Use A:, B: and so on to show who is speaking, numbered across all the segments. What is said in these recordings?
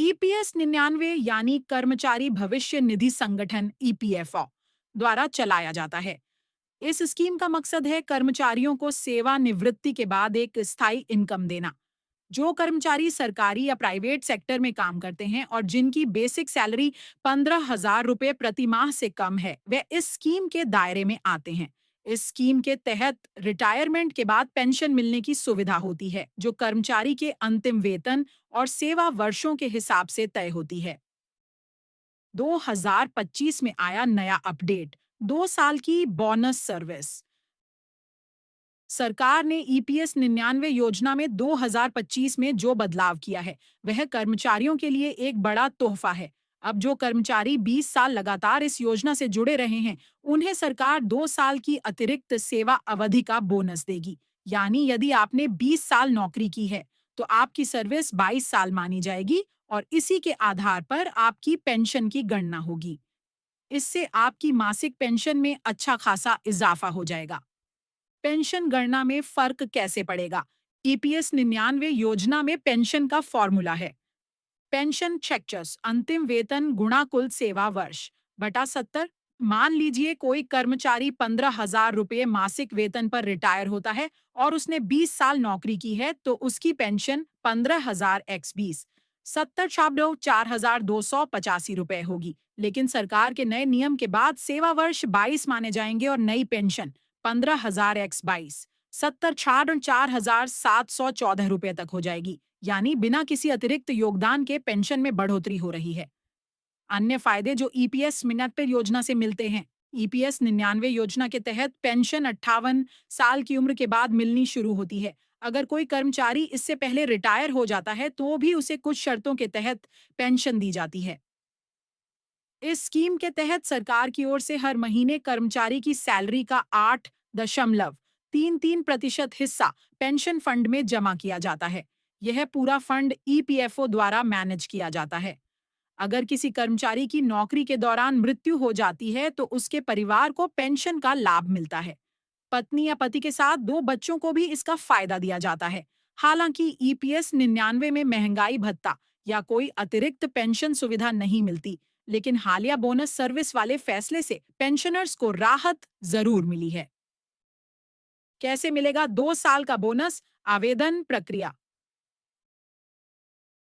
A: EPS 99 यानी कर्मचारी भविष्य निधि संगठन ईपीएफओ द्वारा चलाया जाता है। इस स्कीम का मकसद है कर्मचारियों को सेवानिवृत्ति के बाद एक स्थायी इनकम देना। जो कर्मचारी सरकारी या प्राइवेट सेक्टर में काम करते हैं और जिनकी बेसिक सैलरी 15,000 रुपए प्रति माह से कम है, वे इस स्कीम के दायरे में आते हैं। इस स्कीम के तहत रिटायरमेंट के बाद पेंशन मिलने की सुविधा होती है, जो कर्मचारी के अंतिम वेतन और सेवा वर्षों के हिसाब से तय होती है। 2025 में आया नया अपडेट, 2 साल की बोनस सर्विस। सरकार ने ईपीएस 99 योजना में 2025 में जो बदलाव किया है, वह कर्मचारियों के लिए एक बड़ा तोहफा है। अब जो कर्मचारी 20 साल लगातार इस योजना से जुड़े रहे हैं, उन्हें सरकार 2 साल की अतिरिक्त सेवा अवधि का बोनस देगी। यानी यदि आपने 20 साल नौकरी की है, तो आपकी सर्विस 22 साल मानी जाएगी और इसी के आधार पर आपकी पेंशन की गणना होगी। इससे आपकी मासिक पेंशन में अच्छा खासा इजाफा हो जाएगा। पेंशन गणना में फर्क कैसे पड़ेगा? ईपीएस 99 योजना में पेंशन का फॉर्मूला है। पेंशन चेकचस अंतिम वेतन गुणा कुल सेवा वर्ष बटा 70। मान लीजिए कोई कर्मचारी 15,000 रुपये मासिक वेतन पर रिटायर होता है और उसने 20 साल नौकरी की है, तो उसकी पेंशन 15,000 एक्स 20 70 होगी। लेकिन सरकार के नए नियम के बाद सेवा वर्ष 22 माने जाएंगे और नई पेंशन 15,000 एक्स 22 70 4,714 तक हो जाएगी। यानी बिना किसी अतिरिक्त योगदान के पेंशन में बढ़ोतरी हो रही है। अन्य फायदे जो ईपीएस मिनट पर योजना से मिलते हैं। ईपीएस 99 योजना के तहत पेंशन 58 साल की उम्र के बाद मिलनी शुरू होती है। अगर कोई कर्मचारी इससे पहले रिटायर हो जाता है, तो भी उसे कुछ शर्तों के तहत पेंशन दी जाती है। इस स्कीम के तहत सरकार की ओर से हर महीने कर्मचारी की सैलरी का 8.33% हिस्सा पेंशन फंड में जमा किया जाता है। यह पूरा फंड ईपीएफओ द्वारा मैनेज किया जाता है। अगर किसी कर्मचारी की नौकरी के दौरान मृत्यु हो जाती है, तो उसके परिवार को पेंशन का लाभ मिलता है। पत्नी या पति के साथ 2 बच्चों को भी इसका फायदा दिया जाता है। हालांकि ईपीएस 99 में महंगाई भत्ता या कोई अतिरिक्त पेंशन सुविधा नहीं मिलती, लेकिन हालिया बोनस सर्विस वाले फैसले से पेंशनर्स को राहत जरूर मिली है। कैसे मिलेगा 2 साल का बोनस? आवेदन प्रक्रिया।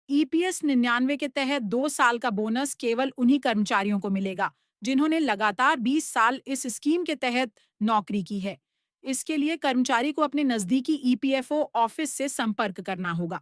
A: ईपीएस 99 के तहत 2 साल का बोनस केवल उन्हीं कर्मचारियों को मिलेगा जिन्होंने लगातार 20 साल इस स्कीम के तहत नौकरी की है। इसके लिए कर्मचारी को अपने नजदीकी ईपीएफओ ऑफिस से संपर्क करना होगा।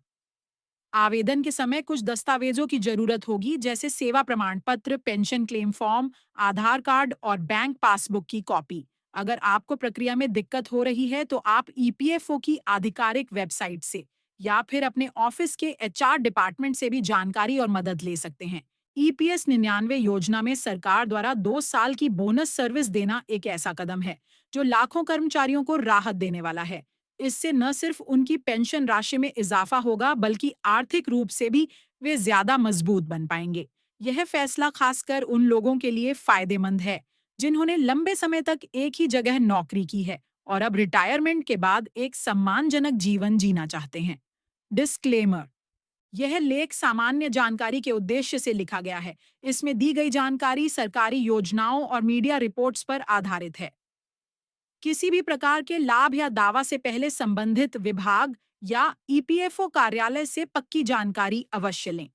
A: आवेदन के समय कुछ दस्तावेजों की जरूरत होगी, जैसे सेवा प्रमाण पत्र, पेंशन क्लेम फॉर्म, आधार कार्ड और बैंक पासबुक की कॉपी। अगर आपको प्रक्रिया में दिक्कत हो रही है, तो आप ईपीएफओ की आधिकारिक वेबसाइट से या फिर अपने ऑफिस के एचआर डिपार्टमेंट से भी जानकारी और मदद ले सकते हैं। ईपीएस 99 योजना में सरकार द्वारा 2 साल की बोनस सर्विस देना एक ऐसा कदम है जो लाखों कर्मचारियों को राहत देने वाला है। इससे न सिर्फ उनकी पेंशन राशि में इजाफा होगा, बल्कि आर्थिक रूप से भी वे ज्यादा मजबूत बन पाएंगे। यह फैसला खासकर उन लोगों के लिए फायदेमंद है जिन्होंने लंबे समय तक एक ही जगह नौकरी की है और अब रिटायरमेंट के बाद एक सम्मानजनक जीवन जीना चाहते हैं। डिस्क्लेमर। यह लेख सामान्य जानकारी के उद्देश्य से लिखा गया है। इसमें दी गई जानकारी सरकारी योजनाओं और मीडिया रिपोर्ट्स पर आधारित है। किसी भी प्रकार के लाभ या दावा से पहले संबंधित विभाग या ईपीएफओ कार्यालय से पक्की जानकारी अवश्य लें।